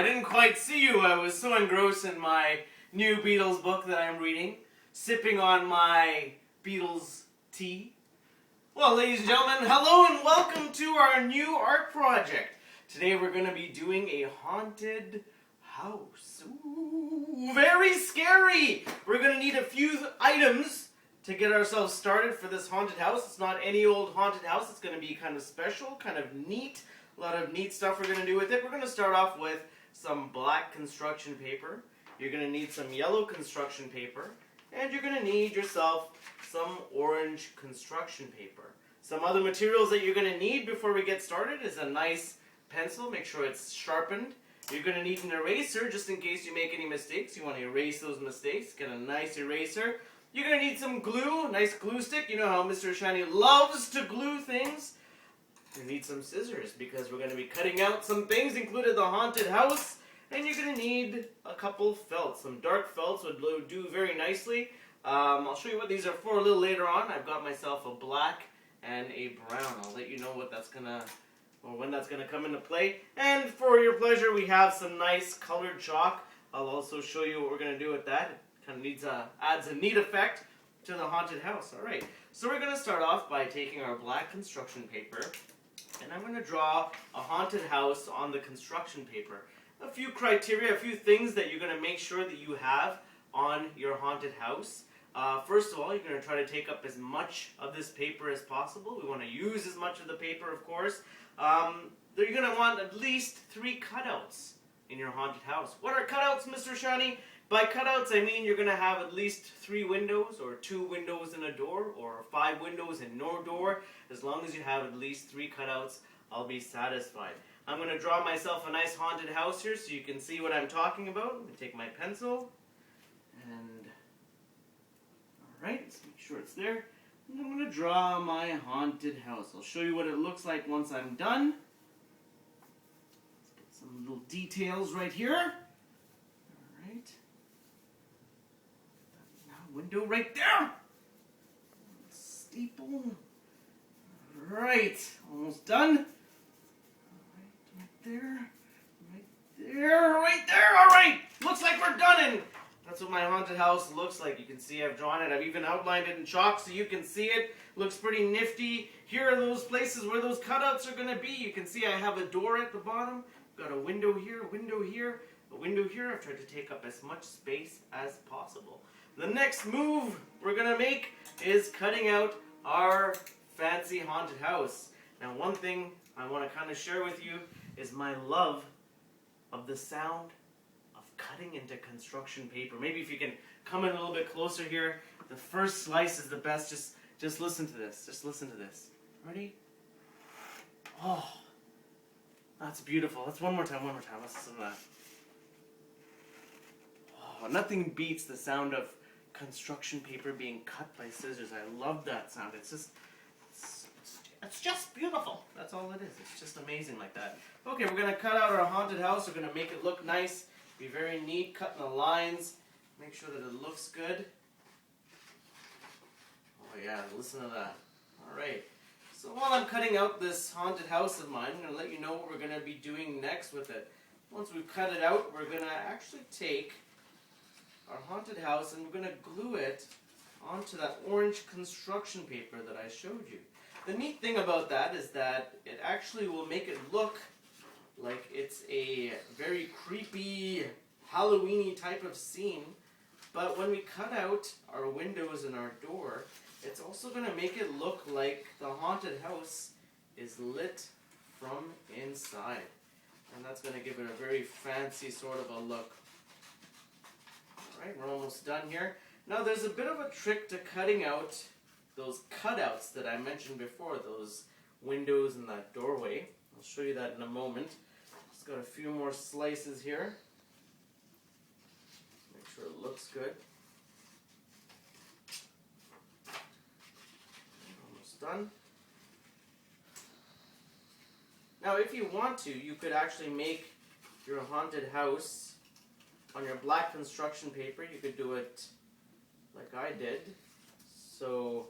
I didn't quite see you. I was so engrossed in my new Beatles book that I'm reading, sipping on my Beatles tea. Well, ladies and gentlemen, hello and welcome to our new art project. Today we're going to be doing a haunted house. Ooh, very scary! We're going to need a few items to get ourselves started for this haunted house. It's not any old haunted house. It's going to be kind of special, kind of neat. A lot of neat stuff we're going to do with it. We're going to start off with some black construction paper. You're going to need some yellow construction paper. And you're going to need yourself some orange construction paper. Some other materials that you're going to need before we get started is a nice pencil. Make sure it's sharpened. You're going to need an eraser just in case you make any mistakes. You want to erase those mistakes. Get a nice eraser. You're going to need some glue, a nice glue stick. You know how Mr. Shiny loves to glue things. You need some scissors because we're going to be cutting out some things, including the haunted house. And you're going to need a couple felts. Some dark felts would do very nicely. I'll show you what these are for a little later on. I've got myself a black and a brown. I'll let you know what that's going to, or when that's going to come into play. And for your pleasure, we have some nice colored chalk. I'll also show you what we're going to do with that. It kind of adds a neat effect to the haunted house. All right, so we're going to start off by taking our black construction paper. And I'm going to draw a haunted house on the construction paper. A few criteria, a few things that you're going to make sure that you have on your haunted house. First of all, you're going to try to take up as much of this paper as possible. We want to use as much of the paper, of course. You're going to want at least 3 cutouts in your haunted house. What are cutouts, Mr. Shiny? By cutouts, I mean you're going to have at least 3 windows, or 2 windows and a door, or 5 windows and no door. As long as you have at least 3 cutouts, I'll be satisfied. I'm going to draw myself a nice haunted house here so you can see what I'm talking about. Let me take my pencil, and alright, let's make sure it's there. And I'm going to draw my haunted house. I'll show you what it looks like once I'm done. Let's get some little details right here. Alright. Window right there. Staple. Right, almost done. Right there. Right there. Right there. All right. Looks like we're done. And that's what my haunted house looks like. You can see I've drawn it. I've even outlined it in chalk so you can see it. Looks pretty nifty. Here are those places where those cutouts are going to be. You can see I have a door at the bottom. Got a window here, a window here, a window here. I've tried to take up as much space as possible. The next move we're going to make is cutting out our fancy haunted house. Now, one thing I want to kind of share with you is my love of the sound of cutting into construction paper. Maybe if you can come in a little bit closer here. The first slice is the best. Just listen to this. Just listen to this. Ready? Oh, that's beautiful. Let's one more time. Let's listen to that. Oh, nothing beats the sound of construction paper being cut by scissors. I love that sound. It's just beautiful. That's all it is. It's just amazing like that. Okay, we're going to cut out our haunted house. We're going to make it look nice. Be very neat. Cutting the lines. Make sure that it looks good. Oh yeah, listen to that. Alright. So while I'm cutting out this haunted house of mine, I'm going to let you know what we're going to be doing next with it. Once we've cut it out, we're going to actually take our haunted house and we're going to glue it onto that orange construction paper that I showed you. The neat thing about that is that it actually will make it look like it's a very creepy, Halloween-y type of scene. But when we cut out our windows and our door, it's also going to make it look like the haunted house is lit from inside. And that's going to give it a very fancy sort of a look. Alright, we're almost done here. Now there's a bit of a trick to cutting out those cutouts that I mentioned before, those windows and that doorway. I'll show you that in a moment. Just got a few more slices here. Make sure it looks good. Almost done. Now if you want to, you could actually make your haunted house on your black construction paper. You could do it like I did, so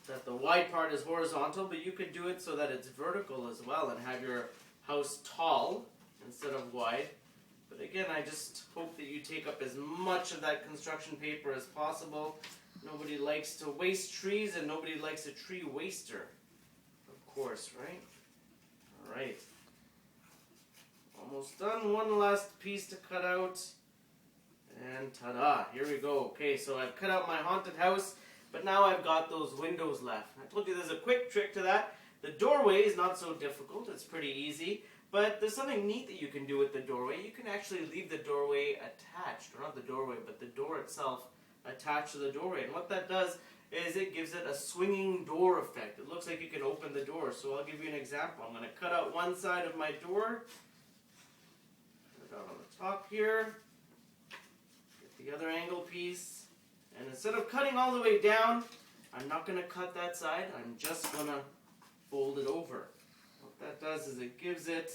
that the wide part is horizontal, but you could do it so that it's vertical as well and have your house tall instead of wide. But again, I just hope that you take up as much of that construction paper as possible. Nobody likes to waste trees, and nobody likes a tree waster. Of course, right? Alright. Almost done. One last piece to cut out. And ta-da, here we go. Okay, so I've cut out my haunted house, but now I've got those windows left. I told you there's a quick trick to that. The doorway is not so difficult, it's pretty easy, but there's something neat that you can do with the doorway. You can actually leave the doorway attached, or not the doorway, but the door itself attached to the doorway. And what that does is it gives it a swinging door effect. It looks like you can open the door. So I'll give you an example. I'm going to cut out one side of my door, put it out on the top here. The other angle piece, and instead of cutting all the way down, I'm not going to cut that side, I'm just going to fold it over. What that does is it gives it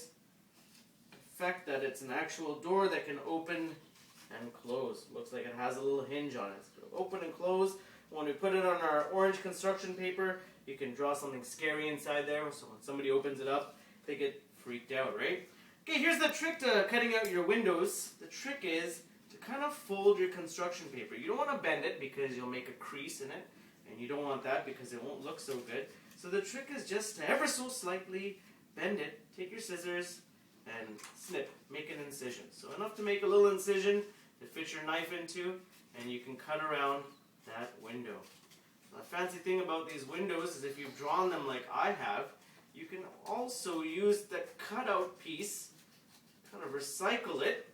the effect that it's an actual door that can open and close. Looks like it has a little hinge on it. So open and close. When we put it on our orange construction paper, you can draw something scary inside there, so when somebody opens it up, they get freaked out, right? Okay, here's the trick to cutting out your windows. The trick is to kind of fold your construction paper. You don't want to bend it because you'll make a crease in it, and you don't want that because it won't look so good. So the trick is just to ever so slightly bend it, take your scissors, and snip, make an incision. So enough to make a little incision to fit your knife into, and you can cut around that window. The fancy thing about these windows is if you've drawn them like I have, you can also use the cutout piece, kind of recycle it,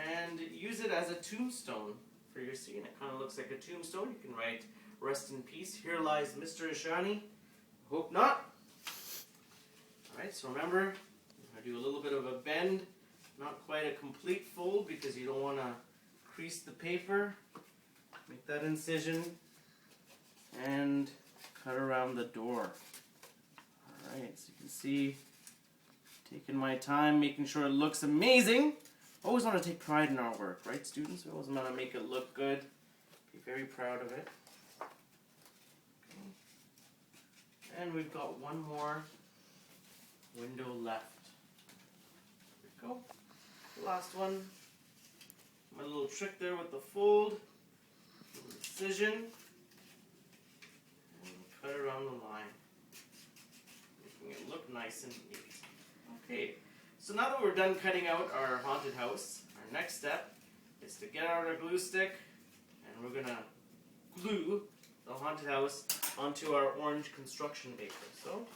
and use it as a tombstone for your scene. It kind of looks like a tombstone. You can write, "Rest in peace, here lies Mr. Ashani." Hope not. Alright, so remember, I'm going to do a little bit of a bend, not quite a complete fold because you don't want to crease the paper. Make that incision and cut around the door. Alright, so you can see, taking my time, making sure it looks amazing. Always want to take pride in our work, right, students? We always want to make it look good. Be very proud of it. Okay. And we've got one more window left. There we go. The last one. My little trick there with the fold. Little incision. And cut around the line. Making it look nice and neat. Okay. So now that we're done cutting out our haunted house, our next step is to get out our glue stick, and we're going to glue the haunted house onto our orange construction paper. So,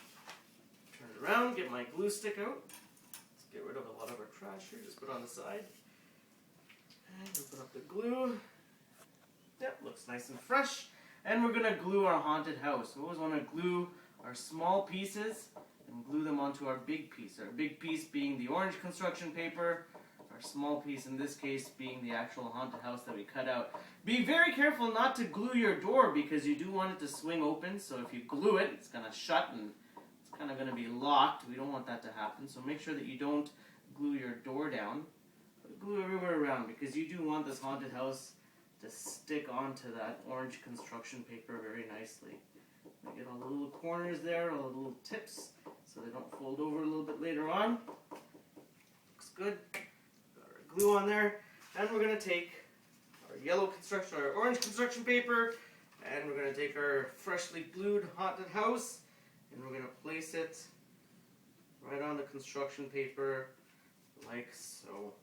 turn it around, get my glue stick out. Let's get rid of a lot of our trash here, just put it on the side. And open up the glue. Yep, looks nice and fresh. And we're going to glue our haunted house. We always want to glue our small pieces and glue them onto our big piece. Our big piece being the orange construction paper, our small piece in this case being the actual haunted house that we cut out. Be very careful not to glue your door because you do want it to swing open, so if you glue it, it's going to shut and it's kind of going to be locked. We don't want that to happen, so make sure that you don't glue your door down. But glue everywhere around because you do want this haunted house to stick onto that orange construction paper very nicely. Get all the little corners there, all the little tips, so they don't fold over a little bit later on. Looks good. Got our glue on there, and we're going to take our orange construction paper, and we're going to take our freshly glued haunted house, and we're going to place it right on the construction paper, like so.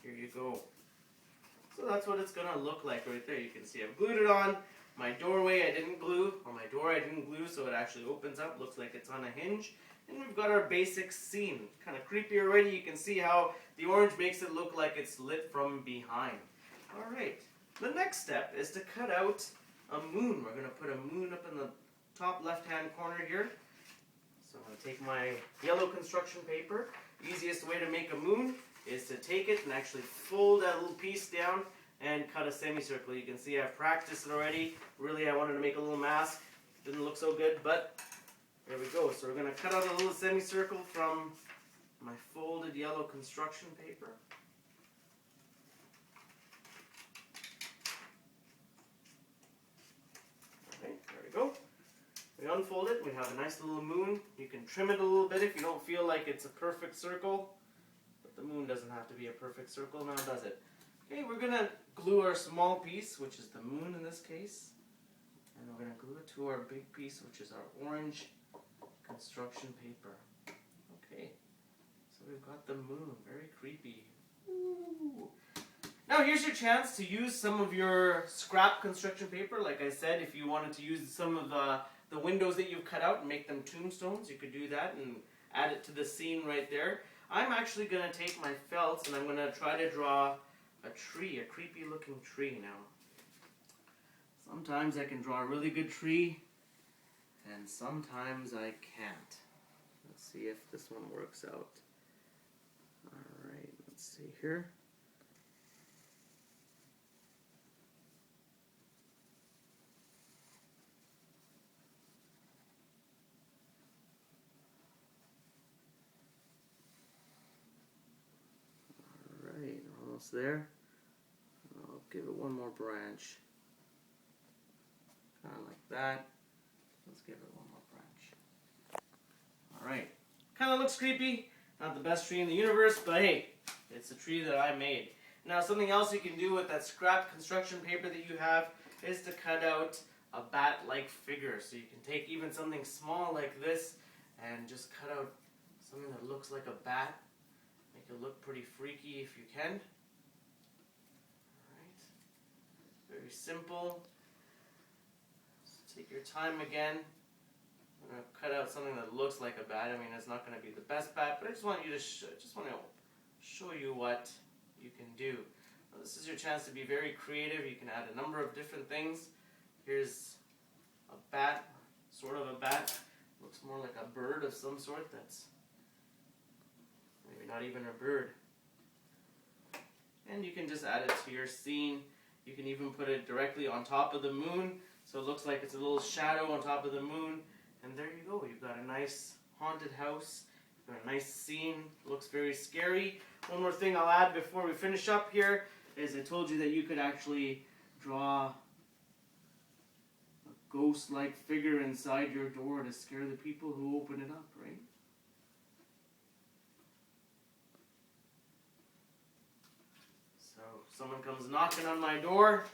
Here you go. So that's what it's going to look like right there. You can see I've glued it on. My doorway I didn't glue, or my door I didn't glue, so it actually opens up, looks like it's on a hinge. And we've got our basic scene. Kind of creepy already. You can see how the orange makes it look like it's lit from behind. Alright, the next step is to cut out a moon. We're going to put a moon up in the top left-hand corner here. So I'm going to take my yellow construction paper. Easiest way to make a moon is to take it and actually fold that little piece down and cut a semicircle. You can see I've practiced it already. Really, I wanted to make a little mask. Didn't look so good, but there we go. So we're going to cut out a little semicircle from my folded yellow construction paper. Okay, there we go. We unfold it. We have a nice little moon. You can trim it a little bit if you don't feel like it's a perfect circle. moon doesn't have to be a perfect circle now, does it? Okay, we're going to glue our small piece, which is the moon in this case. And we're going to glue it to our big piece, which is our orange construction paper. Okay, so we've got the moon. Very creepy. Ooh. Now here's your chance to use some of your scrap construction paper. Like I said, if you wanted to use some of the windows that you've cut out and make them tombstones, you could do that and add it to the scene right there. I'm actually going to take my felts and I'm going to try to draw a tree, a creepy looking tree now. Sometimes I can draw a really good tree and sometimes I can't. Let's see if this one works out. Alright, let's see here. Alright, almost there. I'll give it one more branch. Kind of like that. Let's give it one more branch. Alright. Kind of looks creepy. Not the best tree in the universe, but hey, it's a tree that I made. Now something else you can do with that scrap construction paper that you have is to cut out a bat-like figure. So you can take even something small like this and just cut out something that looks like a bat. Make it look pretty freaky if you can. Alright. Very simple. Just take your time again. I'm going to cut out something that looks like a bat. I mean, it's not going to be the best bat, but I just want you to show you what you can do. Well, this is your chance to be very creative. You can add a number of different things. Here's a bat, sort of a bat. Looks more like a bird of some sort. That's maybe not even a bird. And you can just add it to your scene. You can even put it directly on top of the moon, so it looks like it's a little shadow on top of the moon. And there you go. You've got a nice haunted house. You've got a nice scene. Looks very scary. One more thing I'll add before we finish up here is I told you that you could actually draw a ghost-like figure inside your door to scare the people who open it up, right? So someone comes knocking on my door.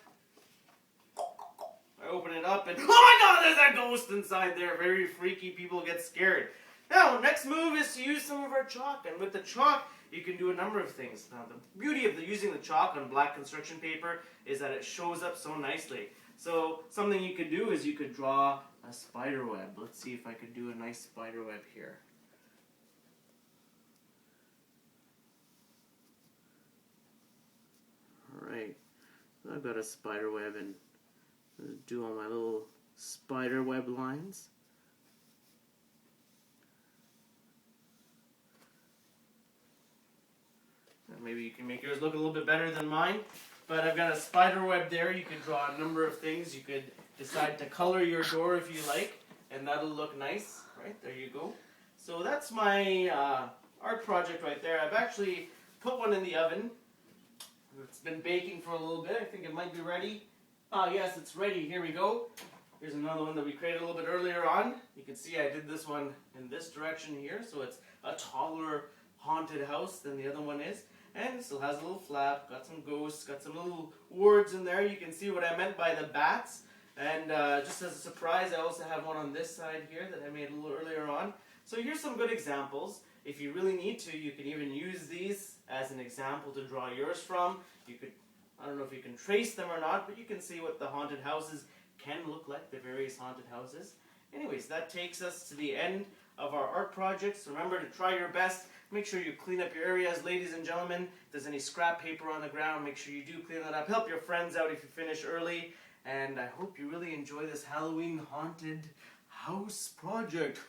I open it up and, oh my god, there's a ghost inside there. Very freaky. People get scared. Now, next move is to use some of our chalk. And with the chalk, you can do a number of things. Now, the beauty of using the chalk on black construction paper is that it shows up so nicely. So, something you could do is you could draw a spider web. Let's see if I could do a nice spider web here. Alright, so I've got a spider web and do all my little spider web lines. And maybe you can make yours look a little bit better than mine. But I've got a spider web there. You could draw a number of things. You could decide to color your door if you like, and that'll look nice. Right, there you go. So that's my art project right there. I've actually put one in the oven. It's been baking for a little bit. I think it might be ready. Yes, it's ready. Here we go. Here's another one that we created a little bit earlier on. You can see I did this one in this direction here, so it's a taller haunted house than the other one is. And it still has a little flap, got some ghosts, got some little words in there. You can see what I meant by the bats. And just as a surprise, I also have one on this side here that I made a little earlier on. So here's some good examples. If you really need to, you can even use these as an example to draw yours from. You could, I don't know if you can trace them or not, but you can see what the haunted houses can look like, the various haunted houses. Anyways, that takes us to the end of our art projects. Remember to try your best. Make sure you clean up your areas, ladies and gentlemen. If there's any scrap paper on the ground, make sure you do clean that up. Help your friends out if you finish early. And I hope you really enjoy this Halloween haunted house project.